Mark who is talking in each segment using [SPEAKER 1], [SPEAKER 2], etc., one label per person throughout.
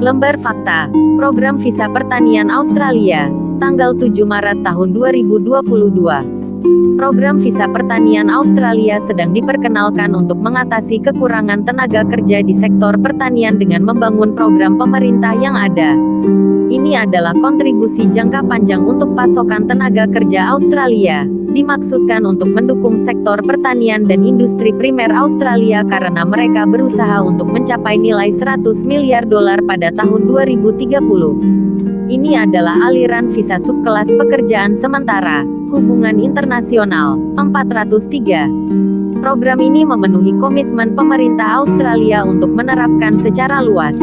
[SPEAKER 1] Lembar Fakta, Program Visa Pertanian Australia, tanggal 7 Maret tahun 2022. Program Visa Pertanian Australia sedang diperkenalkan untuk mengatasi kekurangan tenaga kerja di sektor pertanian dengan membangun program pemerintah yang ada. Ini adalah kontribusi jangka panjang untuk pasokan tenaga kerja Australia. Dimaksudkan untuk mendukung sektor pertanian dan industri primer Australia karena mereka berusaha untuk mencapai nilai 100 miliar dolar pada tahun 2030. Ini adalah aliran visa subkelas pekerjaan sementara, hubungan internasional, 403. Program ini memenuhi komitmen pemerintah Australia untuk menerapkan secara luas.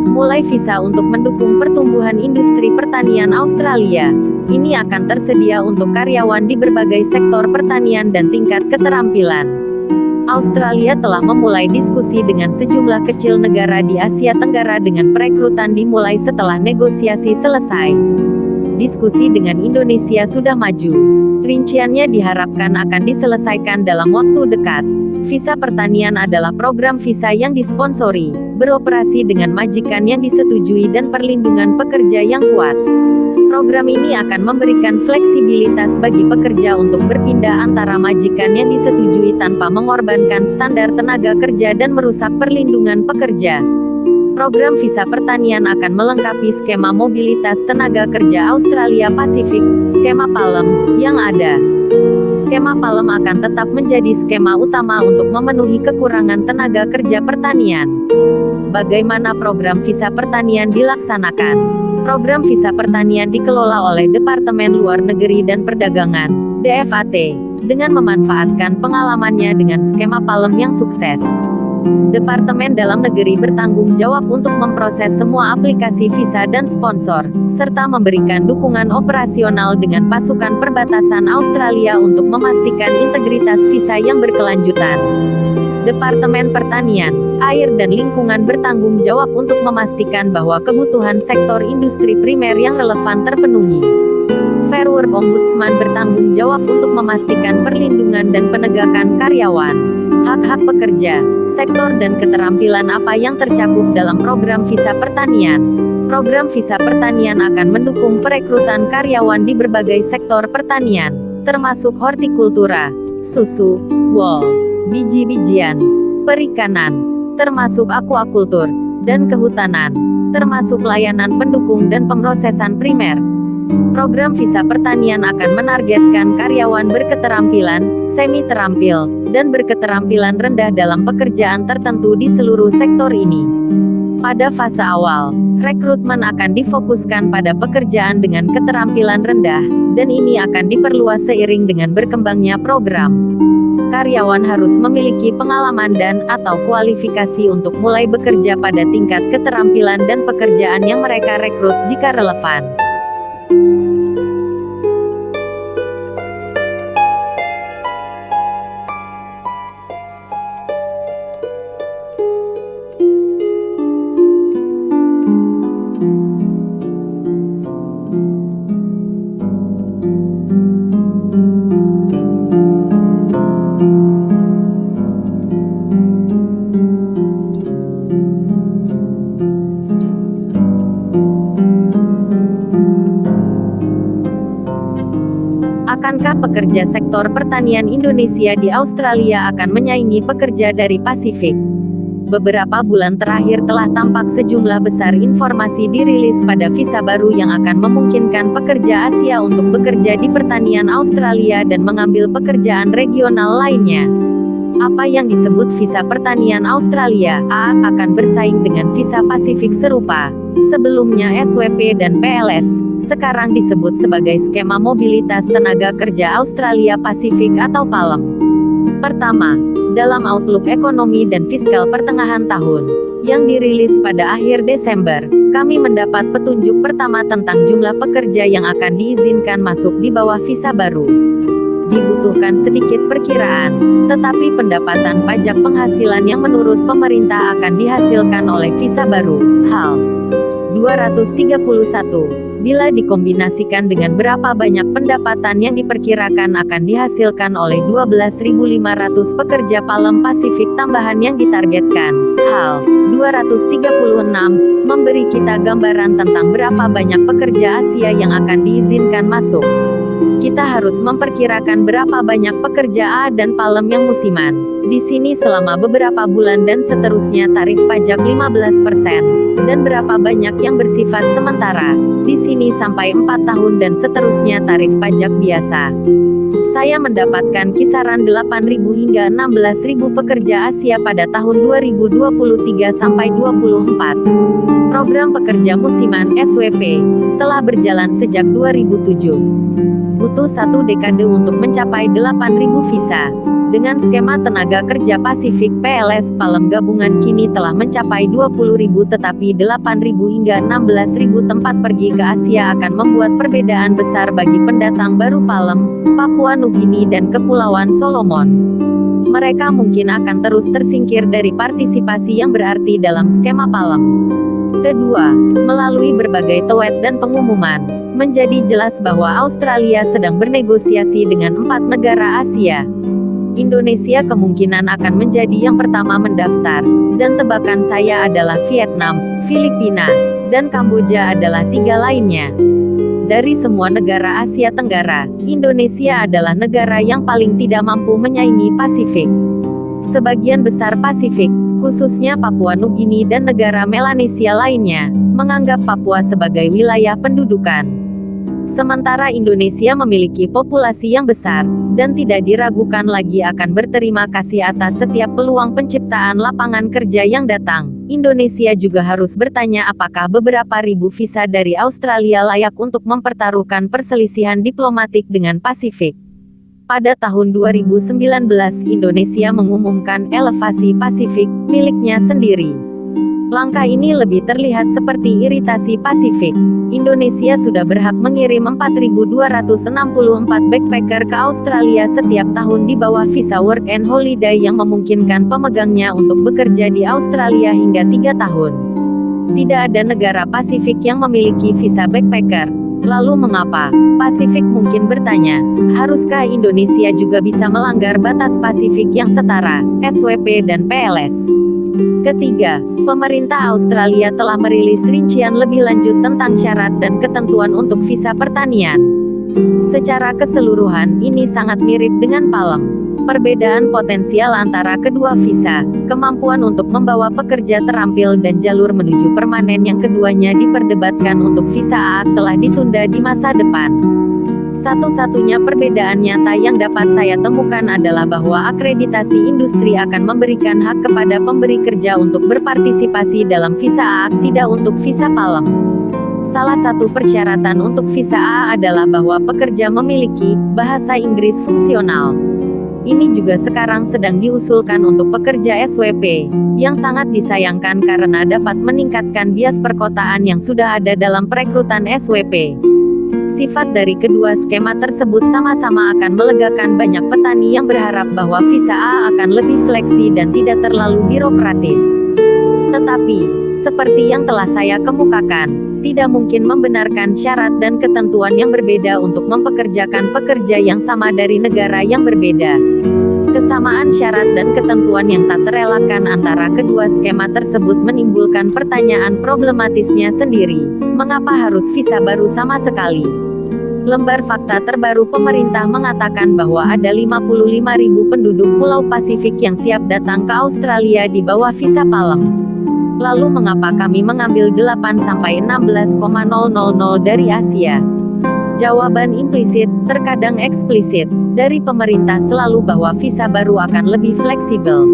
[SPEAKER 1] Mulai visa untuk mendukung pertumbuhan industri pertanian Australia. Ini akan tersedia untuk karyawan di berbagai sektor pertanian dan tingkat keterampilan. Australia telah memulai diskusi dengan sejumlah kecil negara di Asia Tenggara dengan perekrutan dimulai setelah negosiasi selesai. Diskusi dengan Indonesia sudah maju. Rinciannya diharapkan akan diselesaikan dalam waktu dekat. Visa pertanian adalah program visa yang disponsori, beroperasi dengan majikan yang disetujui dan perlindungan pekerja yang kuat. Program ini akan memberikan fleksibilitas bagi pekerja untuk berpindah antara majikan yang disetujui tanpa mengorbankan standar tenaga kerja dan merusak perlindungan pekerja. Program visa pertanian akan melengkapi skema mobilitas tenaga kerja Australia Pasifik, skema PALM, yang ada. Skema PALM akan tetap menjadi skema utama untuk memenuhi kekurangan tenaga kerja pertanian. Bagaimana program visa pertanian dilaksanakan? Program visa pertanian dikelola oleh Departemen Luar Negeri dan Perdagangan, DFAT, dengan memanfaatkan pengalamannya dengan skema PALM yang sukses. Departemen Dalam Negeri bertanggung jawab untuk memproses semua aplikasi visa dan sponsor, serta memberikan dukungan operasional dengan pasukan perbatasan Australia untuk memastikan integritas visa yang berkelanjutan. Departemen Pertanian, Air dan Lingkungan bertanggung jawab untuk memastikan bahwa kebutuhan sektor industri primer yang relevan terpenuhi. Fair Work Ombudsman bertanggung jawab untuk memastikan perlindungan dan penegakan karyawan, hak-hak pekerja, sektor dan keterampilan apa yang tercakup dalam program visa pertanian. Program visa pertanian akan mendukung perekrutan karyawan di berbagai sektor pertanian, termasuk hortikultura, susu, wool, biji-bijian, perikanan, termasuk aquakultur, dan kehutanan, termasuk layanan pendukung dan pemrosesan primer. Program visa pertanian akan menargetkan karyawan berketerampilan, semi-terampil, dan berketerampilan rendah dalam pekerjaan tertentu di seluruh sektor ini. Pada fase awal, rekrutmen akan difokuskan pada pekerjaan dengan keterampilan rendah, dan ini akan diperluas seiring dengan berkembangnya program. Karyawan harus memiliki pengalaman dan/atau kualifikasi untuk mulai bekerja pada tingkat keterampilan dan pekerjaan yang mereka rekrut jika relevan. Akankah pekerja sektor pertanian Indonesia di Australia akan menyaingi pekerja dari Pasifik? Beberapa bulan terakhir telah tampak sejumlah besar informasi dirilis pada visa baru yang akan memungkinkan pekerja Asia untuk bekerja di pertanian Australia dan mengambil pekerjaan regional lainnya. Apa yang disebut visa pertanian Australia akan bersaing dengan visa Pasifik serupa. Sebelumnya SWP dan PLS, sekarang disebut sebagai skema mobilitas tenaga kerja Australia Pasifik atau PALM. Pertama, dalam Outlook Ekonomi dan Fiskal pertengahan tahun, yang dirilis pada akhir Desember, kami mendapat petunjuk pertama tentang jumlah pekerja yang akan diizinkan masuk di bawah visa baru. Dibutuhkan sedikit perkiraan, tetapi pendapatan pajak penghasilan yang menurut pemerintah akan dihasilkan oleh visa baru, HAL 231, Bila dikombinasikan dengan berapa banyak pendapatan yang diperkirakan akan dihasilkan oleh 12.500 pekerja Palem Pasifik tambahan yang ditargetkan, HAL 236 memberi kita gambaran tentang berapa banyak pekerja Asia yang akan diizinkan masuk. Kita harus memperkirakan berapa banyak pekerja A dan Palem yang musiman. Di sini selama beberapa bulan dan seterusnya tarif pajak 15%, dan berapa banyak yang bersifat sementara. Di sini sampai 4 tahun dan seterusnya tarif pajak biasa. Saya mendapatkan kisaran 8.000 hingga 16.000 pekerja Asia pada tahun 2023 sampai 24. Program pekerja musiman (SWP) telah berjalan sejak 2007. Butuh 1 dekade untuk mencapai 8.000 visa. Dengan skema tenaga kerja Pasifik PLS Palem gabungan kini telah mencapai 20.000 tetapi 8.000 hingga 16.000 tempat pergi ke Asia akan membuat perbedaan besar bagi pendatang baru Palem, Papua Nugini dan Kepulauan Solomon. Mereka mungkin akan terus tersingkir dari partisipasi yang berarti dalam skema Palem. Kedua, melalui berbagai tweet dan pengumuman, menjadi jelas bahwa Australia sedang bernegosiasi dengan 4 negara Asia. Indonesia kemungkinan akan menjadi yang pertama mendaftar, dan tebakan saya adalah Vietnam, Filipina, dan Kamboja adalah 3 lainnya. Dari semua negara Asia Tenggara, Indonesia adalah negara yang paling tidak mampu menyaingi Pasifik. Sebagian besar Pasifik, khususnya Papua Nugini dan negara Melanesia lainnya, menganggap Papua sebagai wilayah pendudukan. Sementara Indonesia memiliki populasi yang besar, dan tidak diragukan lagi akan berterima kasih atas setiap peluang penciptaan lapangan kerja yang datang. Indonesia juga harus bertanya apakah beberapa ribu visa dari Australia layak untuk mempertaruhkan perselisihan diplomatik dengan Pasifik. Pada tahun 2019 Indonesia mengumumkan elevasi Pasifik, miliknya sendiri. Langkah ini lebih terlihat seperti iritasi Pasifik. Indonesia sudah berhak mengirim 4.264 backpacker ke Australia setiap tahun di bawah visa Work and Holiday yang memungkinkan pemegangnya untuk bekerja di Australia hingga 3 tahun. Tidak ada negara Pasifik yang memiliki visa backpacker. Lalu mengapa? Pasifik mungkin bertanya, haruskah Indonesia juga bisa melanggar batas Pasifik yang setara, SWP dan PLS? Ketiga, pemerintah Australia telah merilis rincian lebih lanjut tentang syarat dan ketentuan untuk visa pertanian. Secara keseluruhan, ini sangat mirip dengan Palem. Perbedaan potensial antara kedua visa, kemampuan untuk membawa pekerja terampil dan jalur menuju permanen yang keduanya diperdebatkan untuk visa A telah ditunda di masa depan. Satu-satunya perbedaan nyata yang dapat saya temukan adalah bahwa akreditasi industri akan memberikan hak kepada pemberi kerja untuk berpartisipasi dalam visa A, tidak untuk visa Palem. Salah satu persyaratan untuk visa A adalah bahwa pekerja memiliki bahasa Inggris fungsional. Ini juga sekarang sedang diusulkan untuk pekerja SWP, yang sangat disayangkan karena dapat meningkatkan bias perkotaan yang sudah ada dalam perekrutan SWP. Sifat dari kedua skema tersebut sama-sama akan melegakan banyak petani yang berharap bahwa visa A akan lebih fleksi dan tidak terlalu birokratis. Tetapi, seperti yang telah saya kemukakan, tidak mungkin membenarkan syarat dan ketentuan yang berbeda untuk mempekerjakan pekerja yang sama dari negara yang berbeda. Kesamaan syarat dan ketentuan yang tak terelakkan antara kedua skema tersebut menimbulkan pertanyaan problematisnya sendiri. Mengapa harus visa baru sama sekali? Lembar fakta terbaru pemerintah mengatakan bahwa ada 55.000 penduduk Pulau Pasifik yang siap datang ke Australia di bawah visa Palem. Lalu mengapa kami mengambil 8-16,000 dari Asia? Jawaban implisit, terkadang eksplisit, dari pemerintah selalu bahwa visa baru akan lebih fleksibel.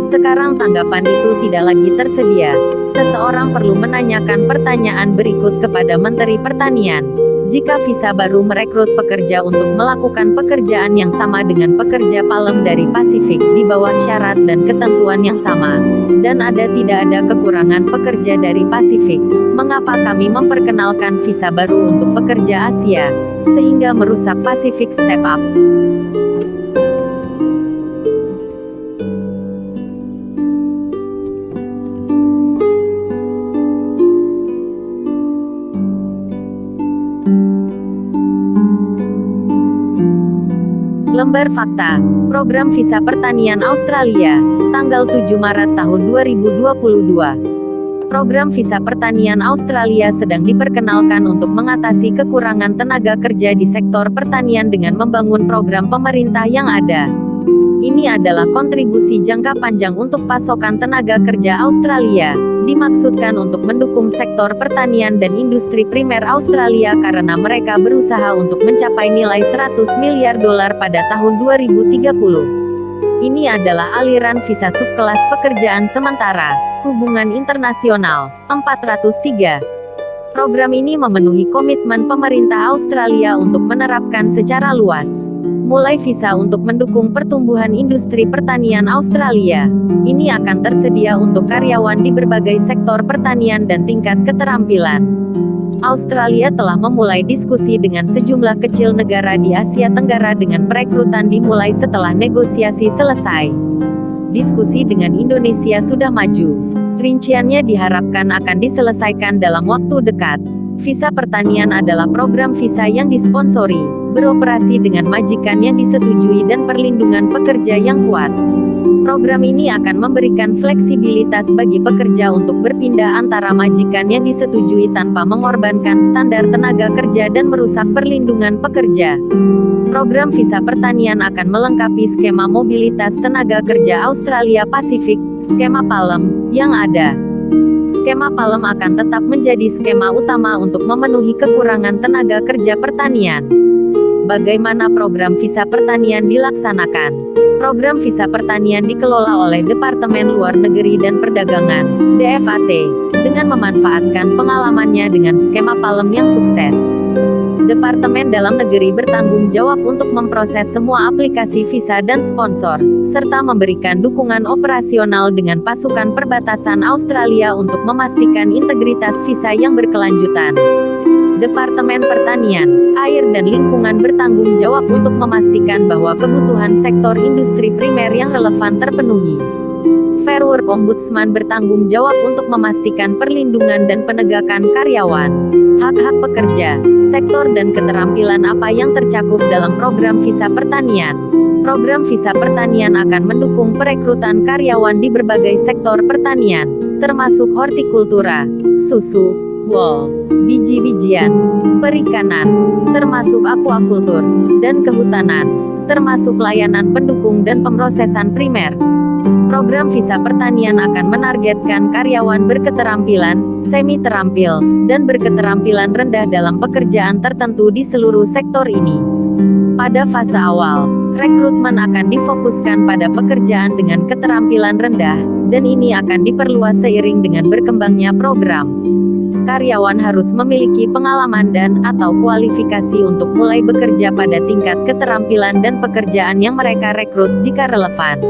[SPEAKER 1] Sekarang tanggapan itu tidak lagi tersedia. Seseorang perlu menanyakan pertanyaan berikut kepada Menteri Pertanian. Jika visa baru merekrut pekerja untuk melakukan pekerjaan yang sama dengan pekerja Palem dari Pasifik di bawah syarat dan ketentuan yang sama, dan tidak ada kekurangan pekerja dari Pasifik, mengapa kami memperkenalkan visa baru untuk pekerja Asia, sehingga merusak Pacific Step Up? Lembar Fakta, Program Visa Pertanian Australia, tanggal 7 Maret tahun 2022. Program Visa Pertanian Australia sedang diperkenalkan untuk mengatasi kekurangan tenaga kerja di sektor pertanian dengan membangun program pemerintah yang ada. Ini adalah kontribusi jangka panjang untuk pasokan tenaga kerja Australia. Dimaksudkan untuk mendukung sektor pertanian dan industri primer Australia karena mereka berusaha untuk mencapai nilai 100 miliar dolar pada tahun 2030. Ini adalah aliran visa subkelas pekerjaan sementara, hubungan internasional, 403. Program ini memenuhi komitmen pemerintah Australia untuk menerapkan secara luas. Mulai visa untuk mendukung pertumbuhan industri pertanian Australia. Ini akan tersedia untuk karyawan di berbagai sektor pertanian dan tingkat keterampilan. Australia telah memulai diskusi dengan sejumlah kecil negara di Asia Tenggara dengan perekrutan dimulai setelah negosiasi selesai. Diskusi dengan Indonesia sudah maju. Rinciannya diharapkan akan diselesaikan dalam waktu dekat. Visa pertanian adalah program visa yang disponsori, beroperasi dengan majikan yang disetujui dan perlindungan pekerja yang kuat. Program ini akan memberikan fleksibilitas bagi pekerja untuk berpindah antara majikan yang disetujui tanpa mengorbankan standar tenaga kerja dan merusak perlindungan pekerja. Program visa pertanian akan melengkapi skema mobilitas tenaga kerja Australia Pasifik, skema PALM, yang ada. Skema PALM akan tetap menjadi skema utama untuk memenuhi kekurangan tenaga kerja pertanian. Bagaimana program visa pertanian dilaksanakan? Program visa pertanian dikelola oleh Departemen Luar Negeri dan Perdagangan, DFAT, dengan memanfaatkan pengalamannya dengan skema PALM yang sukses. Departemen Dalam Negeri bertanggung jawab untuk memproses semua aplikasi visa dan sponsor, serta memberikan dukungan operasional dengan pasukan perbatasan Australia untuk memastikan integritas visa yang berkelanjutan. Departemen Pertanian, Air dan Lingkungan bertanggung jawab untuk memastikan bahwa kebutuhan sektor industri primer yang relevan terpenuhi. Fair Work Ombudsman bertanggung jawab untuk memastikan perlindungan dan penegakan karyawan, hak-hak pekerja, sektor dan keterampilan apa yang tercakup dalam program visa pertanian. Program visa pertanian akan mendukung perekrutan karyawan di berbagai sektor pertanian, termasuk hortikultura, susu, wool, biji-bijian, perikanan, termasuk aquakultur, dan kehutanan, termasuk layanan pendukung dan pemrosesan primer. Program visa pertanian akan menargetkan karyawan berketerampilan, semi-terampil, dan berketerampilan rendah dalam pekerjaan tertentu di seluruh sektor ini. Pada fase awal, rekrutmen akan difokuskan pada pekerjaan dengan keterampilan rendah, dan ini akan diperluas seiring dengan berkembangnya program. Karyawan harus memiliki pengalaman dan/atau kualifikasi untuk mulai bekerja pada tingkat keterampilan dan pekerjaan yang mereka rekrut jika relevan.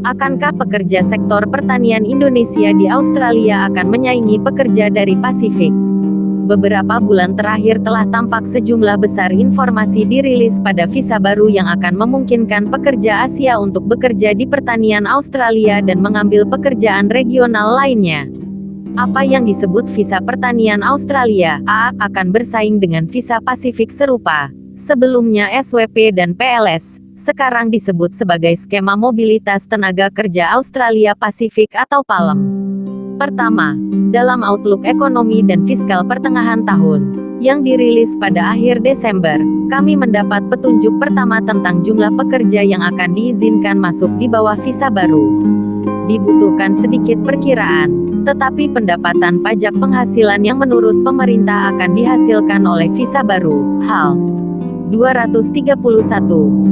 [SPEAKER 1] Akankah pekerja sektor pertanian Indonesia di Australia akan menyaingi pekerja dari Pasifik? Beberapa bulan terakhir telah tampak sejumlah besar informasi dirilis pada visa baru yang akan memungkinkan pekerja Asia untuk bekerja di pertanian Australia dan mengambil pekerjaan regional lainnya. Apa yang disebut visa pertanian Australia akan bersaing dengan visa Pasifik serupa. Sebelumnya SWP dan PLS, sekarang disebut sebagai skema mobilitas tenaga kerja Australia Pasifik atau PALM. Pertama, dalam Outlook Ekonomi dan Fiskal pertengahan tahun, yang dirilis pada akhir Desember, kami mendapat petunjuk pertama tentang jumlah pekerja yang akan diizinkan masuk di bawah visa baru. Dibutuhkan sedikit perkiraan, tetapi pendapatan pajak penghasilan yang menurut pemerintah akan dihasilkan oleh visa baru, HAL 231,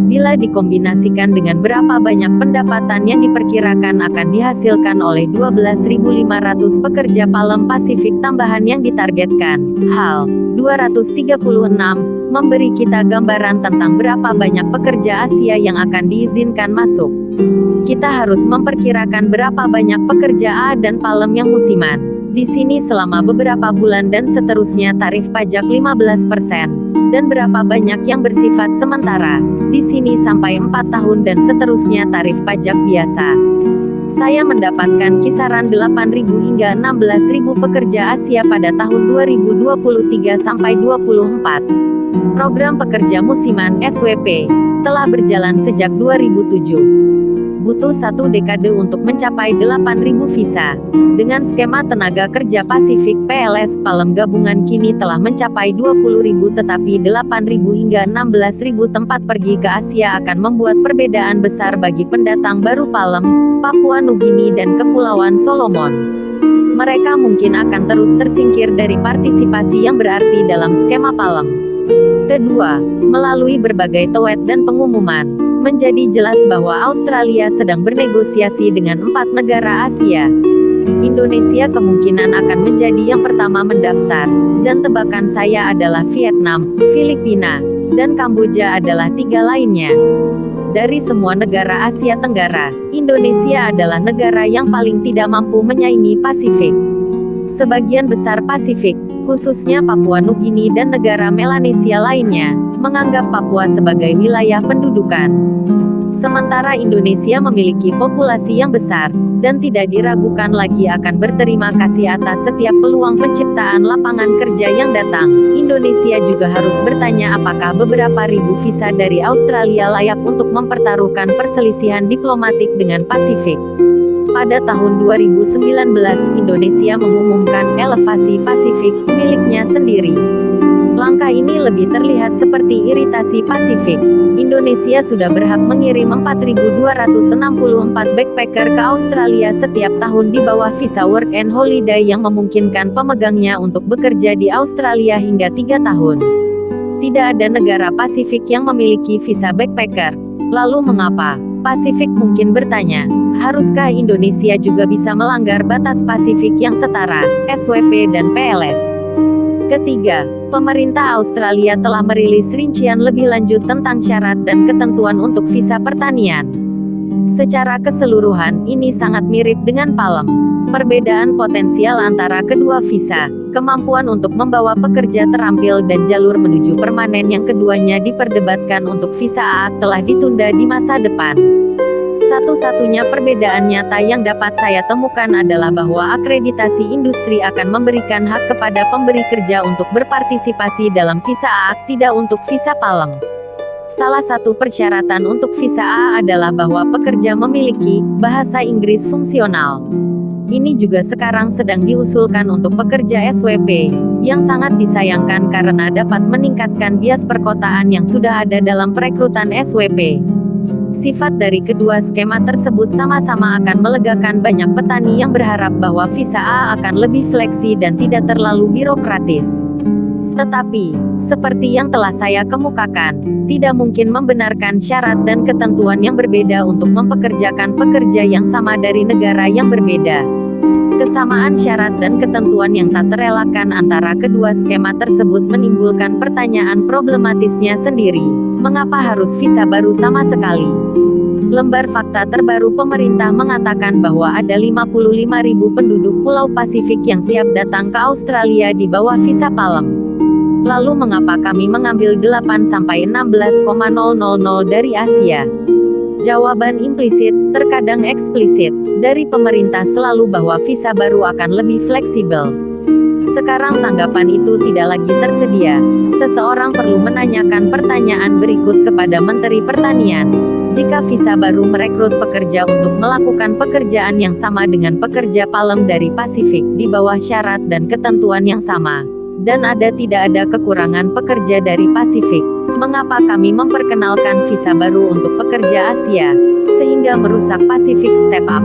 [SPEAKER 1] bila dikombinasikan dengan berapa banyak pendapatan yang diperkirakan akan dihasilkan oleh 12.500 pekerja PALM Pasifik tambahan yang ditargetkan, HAL 236, memberi kita gambaran tentang berapa banyak pekerja Asia yang akan diizinkan masuk. Kita harus memperkirakan berapa banyak pekerja A dan PALM yang musiman, Di sini selama beberapa bulan dan seterusnya tarif pajak 15%. Dan berapa banyak yang bersifat sementara. Di sini sampai 4 tahun dan seterusnya tarif pajak biasa. Saya mendapatkan kisaran 8.000 hingga 16.000 pekerja Asia pada tahun 2023 sampai 24. Program pekerja musiman SWP telah berjalan sejak 2007. Butuh 1 dekade untuk mencapai 8.000 visa. Dengan skema tenaga kerja Pasifik PLS Palem gabungan kini telah mencapai 20.000 tetapi 8.000 hingga 16.000 tempat pergi ke Asia akan membuat perbedaan besar bagi pendatang baru Palem, Papua Nugini dan Kepulauan Solomon. Mereka mungkin akan terus tersingkir dari partisipasi yang berarti dalam skema Palem. Kedua, melalui berbagai tweet dan pengumuman, menjadi jelas bahwa Australia sedang bernegosiasi dengan 4 negara Asia. Indonesia kemungkinan akan menjadi yang pertama mendaftar, dan tebakan saya adalah Vietnam, Filipina, dan Kamboja adalah 3 lainnya. Dari semua negara Asia Tenggara, Indonesia adalah negara yang paling tidak mampu menyaingi Pasifik. Sebagian besar Pasifik, khususnya Papua Nugini dan negara Melanesia lainnya, menganggap Papua sebagai wilayah pendudukan. Sementara Indonesia memiliki populasi yang besar, dan tidak diragukan lagi akan berterima kasih atas setiap peluang penciptaan lapangan kerja yang datang. Indonesia juga harus bertanya apakah beberapa ribu visa dari Australia layak untuk mempertaruhkan perselisihan diplomatik dengan Pasifik. Pada tahun 2019 Indonesia mengumumkan elevasi Pasifik miliknya sendiri. Langkah ini lebih terlihat seperti iritasi Pasifik. Indonesia sudah berhak mengirim 4.264 backpacker ke Australia setiap tahun di bawah visa work and holiday yang memungkinkan pemegangnya untuk bekerja di Australia hingga 3 tahun. Tidak ada negara Pasifik yang memiliki visa backpacker. Lalu mengapa? Pasifik mungkin bertanya, haruskah Indonesia juga bisa melanggar batas Pasifik yang setara, SWP dan PLS? Ketiga, pemerintah Australia telah merilis rincian lebih lanjut tentang syarat dan ketentuan untuk visa pertanian. Secara keseluruhan, ini sangat mirip dengan Palem. Perbedaan potensial antara kedua visa, kemampuan untuk membawa pekerja terampil dan jalur menuju permanen yang keduanya diperdebatkan untuk visa A telah ditunda di masa depan. Satu-satunya perbedaan nyata yang dapat saya temukan adalah bahwa akreditasi industri akan memberikan hak kepada pemberi kerja untuk berpartisipasi dalam visa A, tidak untuk visa Palem. Salah satu persyaratan untuk visa A adalah bahwa pekerja memiliki bahasa Inggris fungsional. Ini juga sekarang sedang diusulkan untuk pekerja SWP, yang sangat disayangkan karena dapat meningkatkan bias perkotaan yang sudah ada dalam perekrutan SWP. Sifat dari kedua skema tersebut sama-sama akan melegakan banyak petani yang berharap bahwa visa A akan lebih fleksi dan tidak terlalu birokratis. Tetapi, seperti yang telah saya kemukakan, tidak mungkin membenarkan syarat dan ketentuan yang berbeda untuk mempekerjakan pekerja yang sama dari negara yang berbeda. Kesamaan syarat dan ketentuan yang tak terelakkan antara kedua skema tersebut menimbulkan pertanyaan problematisnya sendiri. Mengapa harus visa baru sama sekali? Lembar fakta terbaru pemerintah mengatakan bahwa ada 55.000 penduduk Pulau Pasifik yang siap datang ke Australia di bawah visa Palem. Lalu mengapa kami mengambil 8-16,000 dari Asia? Jawaban implisit, terkadang eksplisit, dari pemerintah selalu bahwa visa baru akan lebih fleksibel. Sekarang tanggapan itu tidak lagi tersedia. Seseorang perlu menanyakan pertanyaan berikut kepada Menteri Pertanian. Jika visa baru merekrut pekerja untuk melakukan pekerjaan yang sama dengan pekerja Palem dari Pasifik di bawah syarat dan ketentuan yang sama, dan tidak ada kekurangan pekerja dari Pasifik, mengapa kami memperkenalkan visa baru untuk pekerja Asia, sehingga merusak Pacific Step Up?